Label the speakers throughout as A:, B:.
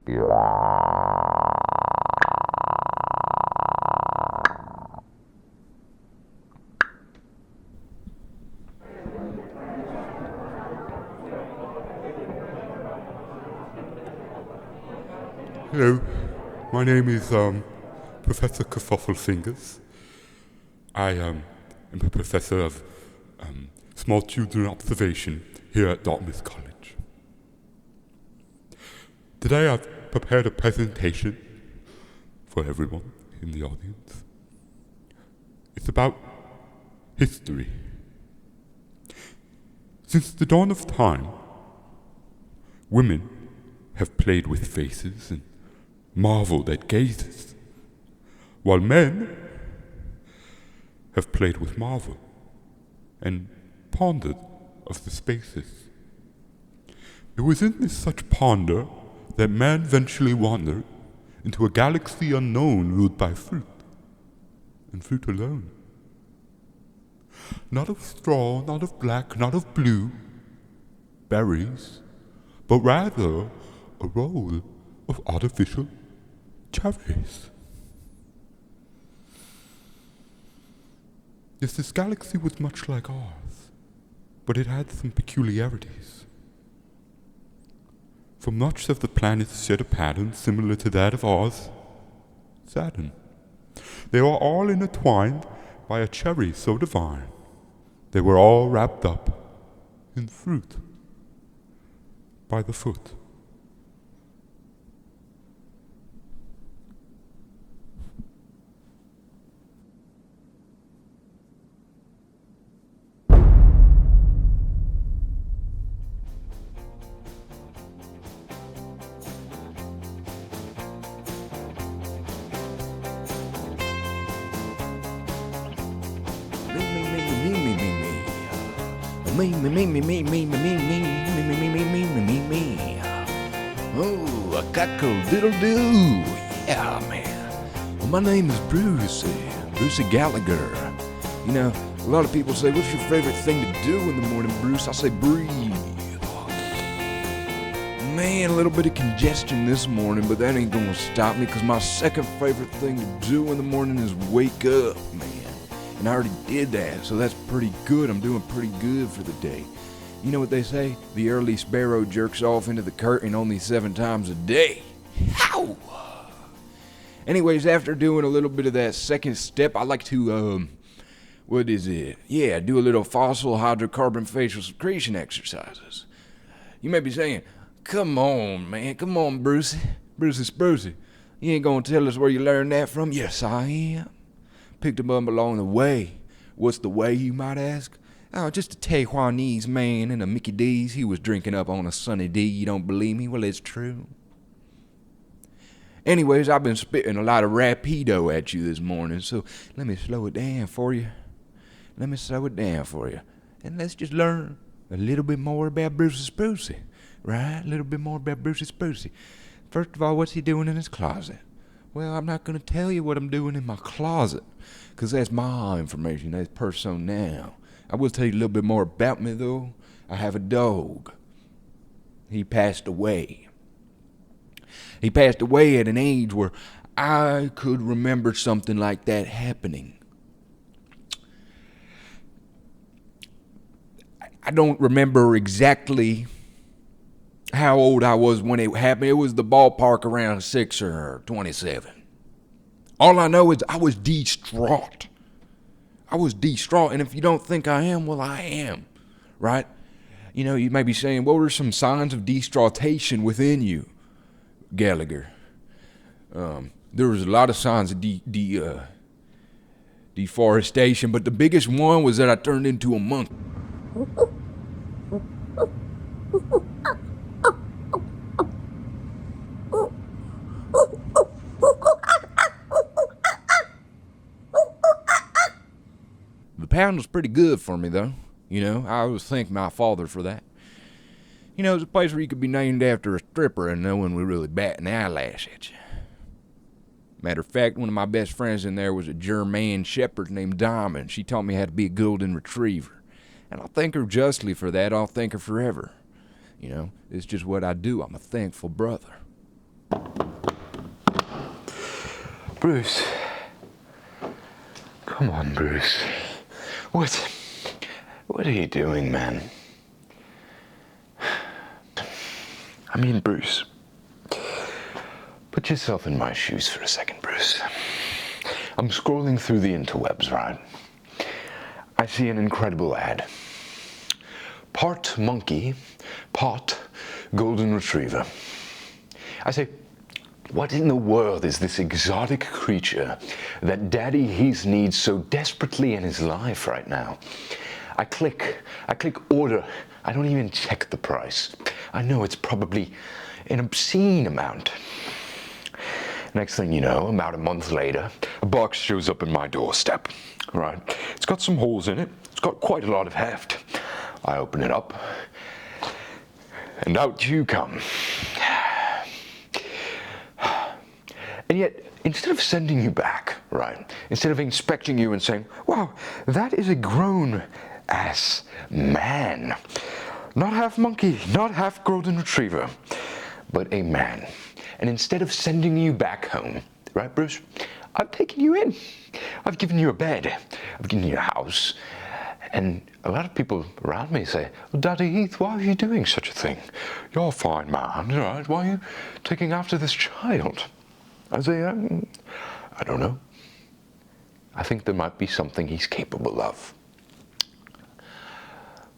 A: Hello, my name is Professor Kerfuffelfingers. I am a professor of small children observation here at Dartmouth College. Today I've prepared a presentation for everyone in the audience. It's about history. Since the dawn of time, women have played with faces and marveled at gazes, while men have played with marvel and pondered of the spaces. It was in this such ponder that man eventually wandered into a galaxy unknown ruled by fruit, and fruit alone. Not of straw, not of black, not of blue, berries, but rather a roll of artificial cherries. Yes, this galaxy was much like ours, but it had some peculiarities. For much of the planets shared a pattern similar to that of ours, Saturn. They were all intertwined by a cherry so divine. They were all wrapped up in fruit by the foot.
B: Oh, a cockle-diddle-doo. Yeah, man. Well, my name is Brucey Gallagher. You know, a lot of people say, what's your favorite thing to do in the morning, Bruce? I say, breathe. Man, a little bit of congestion this morning, but that ain't gonna stop me, because my second favorite thing to do in the morning is wake up, man. And I already did that, so that's pretty good. I'm doing pretty good for the day. You know what they say? The early sparrow jerks off into the curtain only 7 times a day. How? Anyways, after doing a little bit of that second step, I like to, what is it? Yeah, do a little fossil hydrocarbon facial secretion exercises. You may be saying, come on, man. Come on, Brucey. Brucey. You ain't gonna tell us where you learned that from? Yes, I am. Picked them up along the way. What's the way, you might ask? Oh, just a Taiwanese man and a Mickey D's he was drinking up on a sunny D. You don't believe me? Well, it's true. Anyways, I've been spitting a lot of rapido at you this morning, so let me slow it down for you. And let's just learn a little bit more about Brucey. Right? A little bit more about Brucey. First of all, what's he doing in his closet? Well, I'm not going to tell you what I'm doing in my closet, because that's my information. That's personnel. I will tell you a little bit more about me, though. I have a dog. He passed away. He passed away at an age where I could remember something like that happening. I don't remember exactly how old I was when it happened. It was the ballpark around 6 or 27. All I know is I was distraught. And if you don't think I am, well, I am, right? You know, you may be saying, what were some signs of distraughtation within you, Gallagher? There was a lot of signs of deforestation, but the biggest one was that I turned into a monkey. The pound was pretty good for me, though. You know, I always thank my father for that. You know, it's a place where you could be named after a stripper and no one would really bat an eyelash at you. Matter of fact, one of my best friends in there was a German shepherd named Diamond. She taught me how to be a golden retriever. And I'll thank her justly for that. I'll thank her forever. You know, it's just what I do. I'm a thankful brother.
C: Bruce. Come on, Bruce. What are you doing, man? I mean, Bruce. Put yourself in my shoes for a second, Bruce. I'm scrolling through the interwebs, right? I see an incredible ad. Part monkey, part golden retriever. I say, what in the world is this exotic creature that Daddy Heath needs so desperately in his life right now? I click order. I don't even check the price. I know it's probably an obscene amount. Next thing you know, about a month later, a box shows up in my doorstep. Right? It's got some holes in it. It's got quite a lot of heft. I open it up, and out you come. And yet, instead of sending you back, right, instead of inspecting you and saying, wow, that is a grown-ass man. Not half monkey, not half golden retriever, but a man. And instead of sending you back home, right, Bruce, I've taken you in. I've given you a bed. I've given you a house. And a lot of people around me say, well, Daddy Heath, why are you doing such a thing? You're a fine man, right? Why are you taking after this child? I say, I don't know. I think there might be something he's capable of.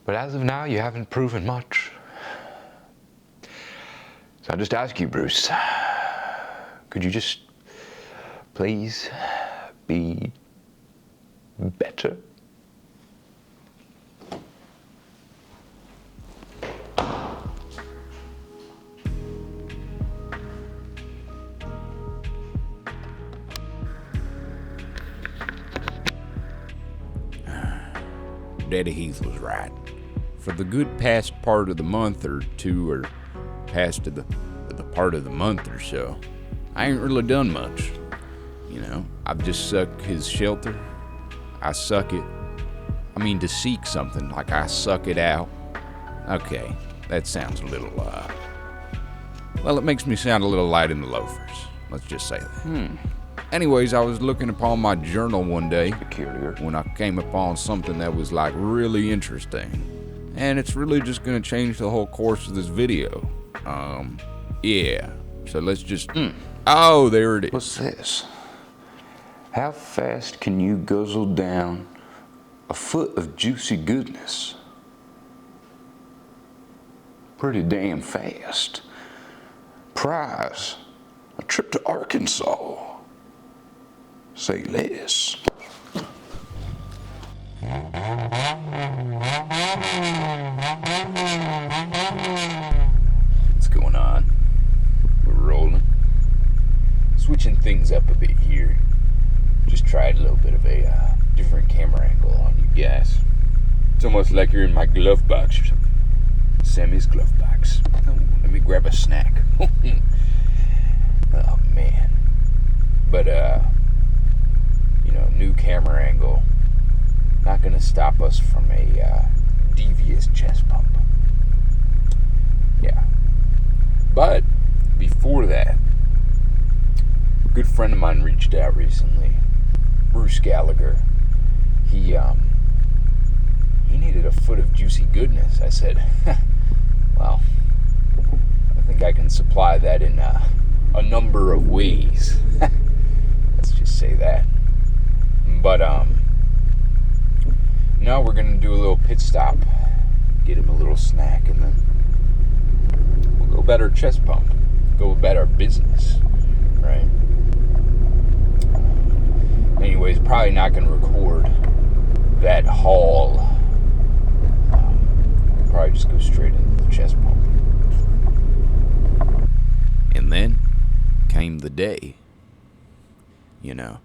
C: But as of now, you haven't proven much. So I just ask you, Bruce, could you just please be better?
D: Daddy Heath was right. For the good past part of the month or two, or past of the part of the month or so, I ain't really done much. You know, I've just sucked his shelter. I suck it. I mean, to seek something, like I suck it out. Okay, that sounds a little, well, it makes me sound a little light in the loafers. Let's just say that. Anyways, I was looking upon my journal one day when I came upon something that was like really interesting. And it's really just gonna change the whole course of this video. Yeah. So let's just... Oh, there it is.
C: What's this? How fast can you guzzle down a foot of juicy goodness? Pretty damn fast. Prize, a trip to Arkansas. Say less.
D: What's going on? We're rolling. Switching things up a bit here. Just tried a little bit of a different camera angle on you guys. It's almost like you're in my glove box or something. Sammy's glove box. Oh, let me grab a snack. Oh man. But you know, new camera angle. Not gonna stop us from a devious chest pump. Yeah. But before that, a good friend of mine reached out recently, Bruce Gallagher. He needed a foot of juicy goodness. I said, well, I think I can supply that in a number of ways. Let's just say that. But now we're gonna do a little pit stop, get him a little snack, and then we'll go about our chest pump, go about our business, right? Anyways, probably not gonna record that haul. We'll probably just go straight into the chest pump. And then came the day. You know,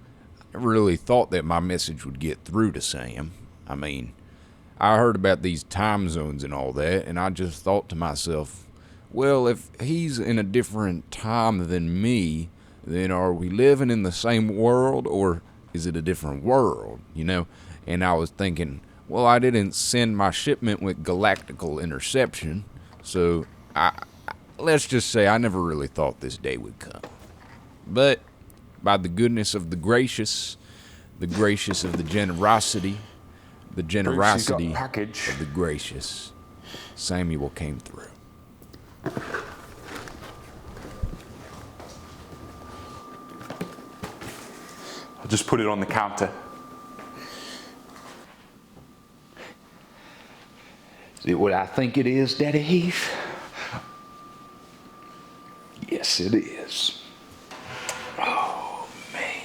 D: I really thought that my message would get through to Sam. I mean, I heard about these time zones and all that, and I just thought to myself, well, if he's in a different time than me, then are we living in the same world, or is it a different world, you know? And I was thinking, well, I didn't send my shipment with galactical interception, so let's just say I never really thought this day would come. But by the goodness of the gracious of the generosity of the gracious, Samuel came through.
E: I'll just put it on the counter.
C: Is it what I think it is, Daddy Heath? Yes, it is. Oh, man.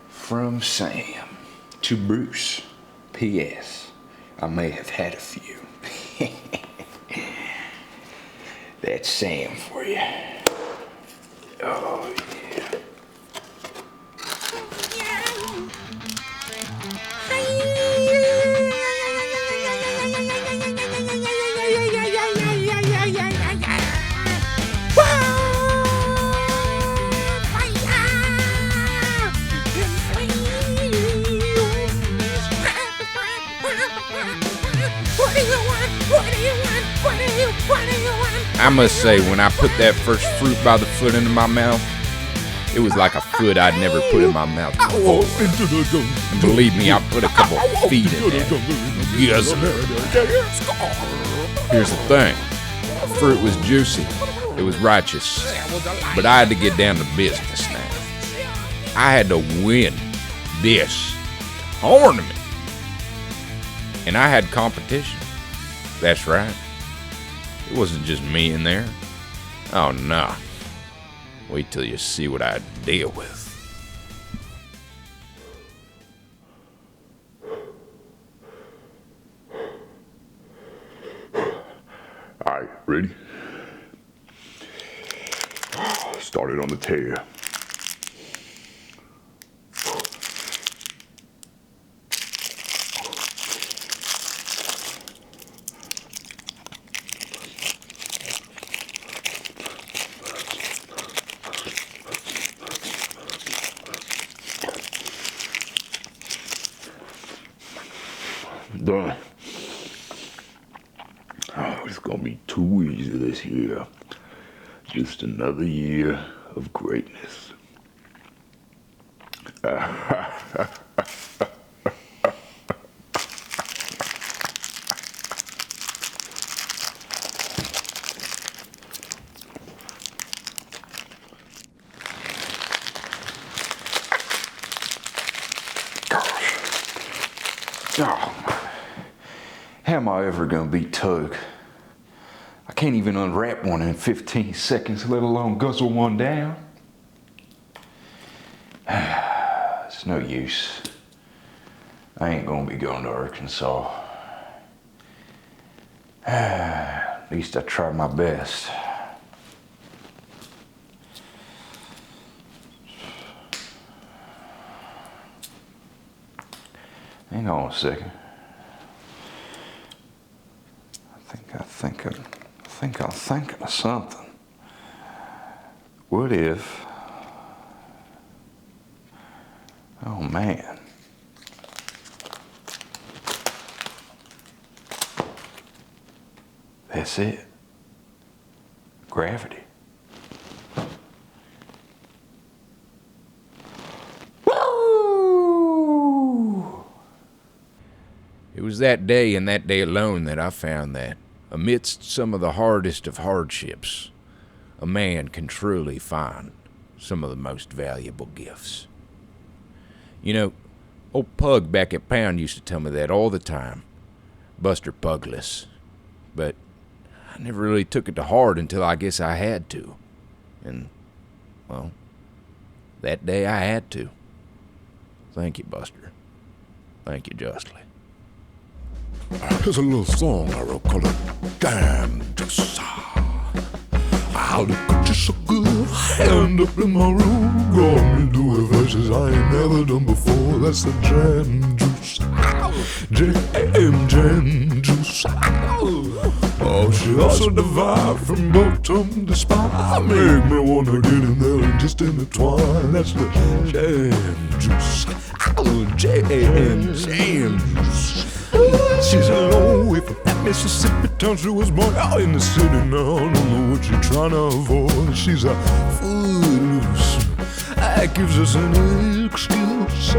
C: From Sam to Bruce. P.S. I may have had a few. That's Sam for you. Oh, yeah.
D: I must say, when I put that first fruit by the foot into my mouth, it was like a foot I'd never put in my mouth before. And believe me, I put a couple feet in there. Guzzle. Here's the thing. The fruit was juicy. It was righteous. But I had to get down to business now. I had to win this tournament. And I had competition. That's right. It wasn't just me in there. Oh, no. Wait till you see what I deal with.
E: All right, ready? Started on the tear. Done. Oh, it's gonna be too easy this year. Just another year of greatness.
C: Oh, how am I ever gonna beat Tug? I can't even unwrap one in 15 seconds, let alone guzzle one down. It's no use. I ain't gonna be going to Arkansas. At least I tried my best. Hang on a second. I think I'm thinking of something. What if? Oh man. That's it. Gravity.
D: It was that day and that day alone that I found that, amidst some of the hardest of hardships, a man can truly find some of the most valuable gifts. You know, old Pug back at Pound used to tell me that all the time, Buster Pugless. But I never really took it to heart until I guess I had to. And, well, that day I had to. Thank you, Buster. Thank you justly.
A: Here's a little song I wrote called Damn Juice. I'll look just so good. Hand up in my room. Gonna do verses I ain't never done before. That's the jam juice. Jam, jam juice. Oh, she also derived from bottom to spine. Make me wanna get in there and just intertwine. That's the jam juice. Jam, jam juice. She's a long way from that Mississippi town. She was born out in the city now. I don't know what she
B: trying to avoid. She's a footloose. That gives us an excuse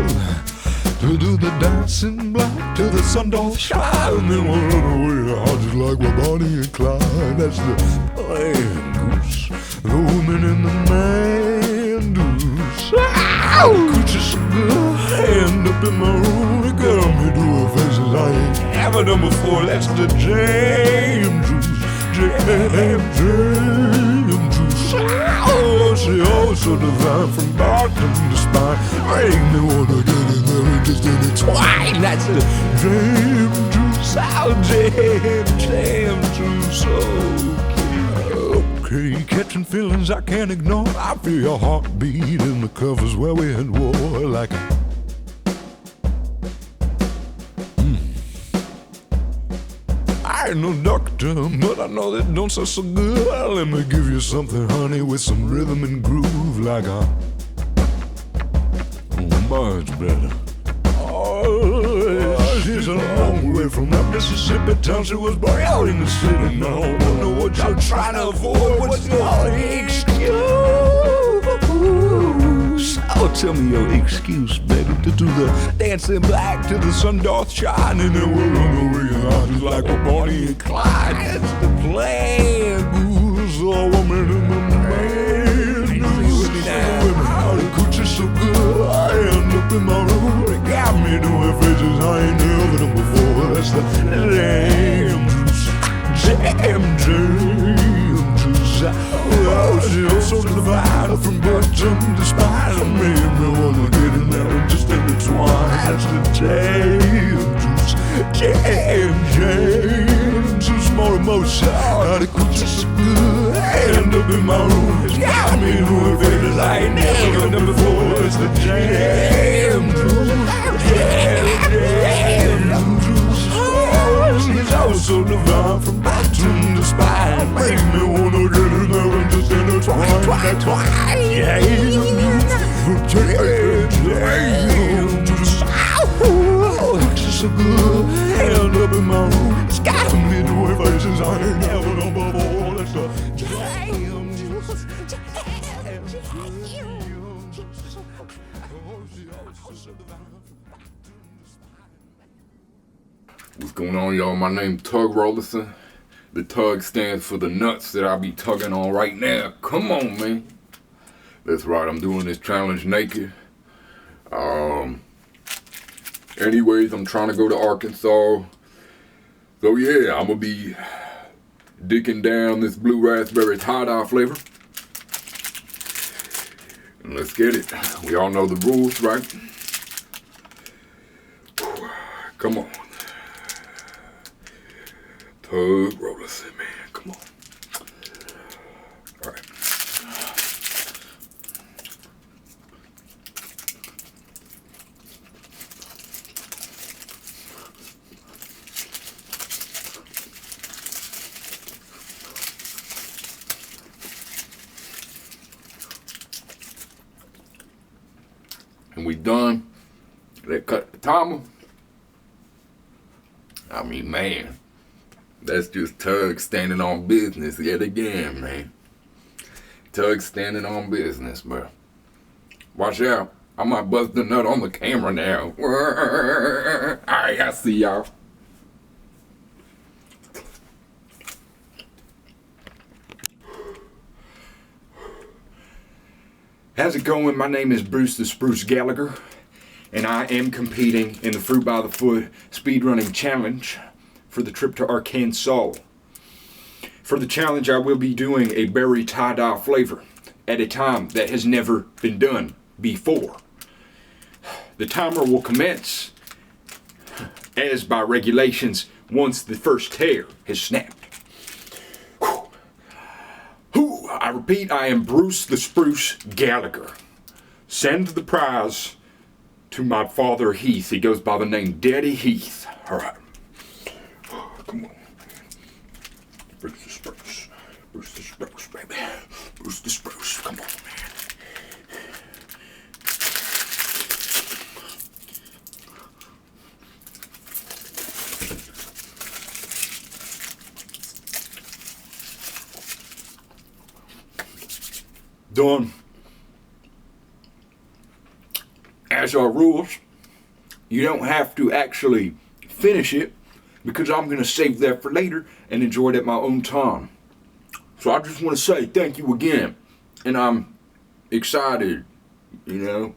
B: to do the dancing black till the sun don't shine. And then we'll run away hard just like we're Bonnie and Clyde. That's the plan goose. The woman and the man goose. Ow! The coochie's so good. Hand up in my room. It got me doing faces I ain't ever done before. That's the jam juice. Jam juice. Oh, she also divine from bottom to spine. Make me wanna get in there and just intertwine. That's the jam juice. Oh, jam juice. Okay, catching feelings I can't ignore. I feel your heartbeat in the covers where we had war like a I ain't no doctor, but I know that don't sound so good. Let me give you something, honey, with some rhythm and groove like a much better. Oh, she's a long way from that Mississippi town. She was born out in the city. Now I don't know what you're trying to avoid. What's your excuse? Oh, tell me your excuse, baby, to do the dancing black till the sun doth shine. And then we'll run away and I just like a Bonnie and Clyde. That's the plan, goose. A woman and a man. How the coochie's so good. I end up in my room. It got me doing faces I ain't never done before. That's the jam juice. Jam juice. Oh, she's so divine from bottom to spine. Made me wanna get in there and just intertwine. That's the jam juice. Jam juice. More emotion. How the coochie's so good. End up in my room. It's got me doing faces I ain't never done before. It's the jam juice. Jam juice. Oh, she's also divine from bottom to spine. Make me wanna get in there and just intertwine. Jam juice. Oh, she's so good. End up in my room. It's got me doing faces I ain't never done before. That's the jam juice.
F: What's going on, y'all? My name's Tug Rollerson. The tug stands for the nuts that I'll be tugging on right now. Come on, man. That's right, I'm doing this challenge naked. Anyways, I'm trying to go to Arkansas. So yeah, I'm gonna be dicking down this blue raspberry tie-dye flavor. And let's get it. We all know the rules, right? Come on. Tug Rollerson, man, come on. All right. And we done. They cut the timer. I mean, man. That's just Tug standing on business yet again, man. Tug standing on business, bro. Watch out. I might bust the nut on the camera now. Alright, I see y'all. How's it going? My name is Bruce the Spruce Gallagher, and I am competing in the Fruit by the Foot Speedrunning Challenge for the trip to Arkansas. For the challenge, I will be doing a berry tie-dye flavor at a time that has never been done before. The timer will commence, as by regulations, once the first hair has snapped. I repeat, I am Bruce the Spruce Gallagher. Send the prize to my father Heath. He goes by the name Daddy Heath. All right. Come on. Bruce the Spruce. Bruce the Spruce, baby. Bruce the Spruce. Come on, man. done. As our rules, you don't have to actually finish it because I'm going to save that for later and enjoy it at my own time. So I just want to say thank you again. And I'm excited, you know.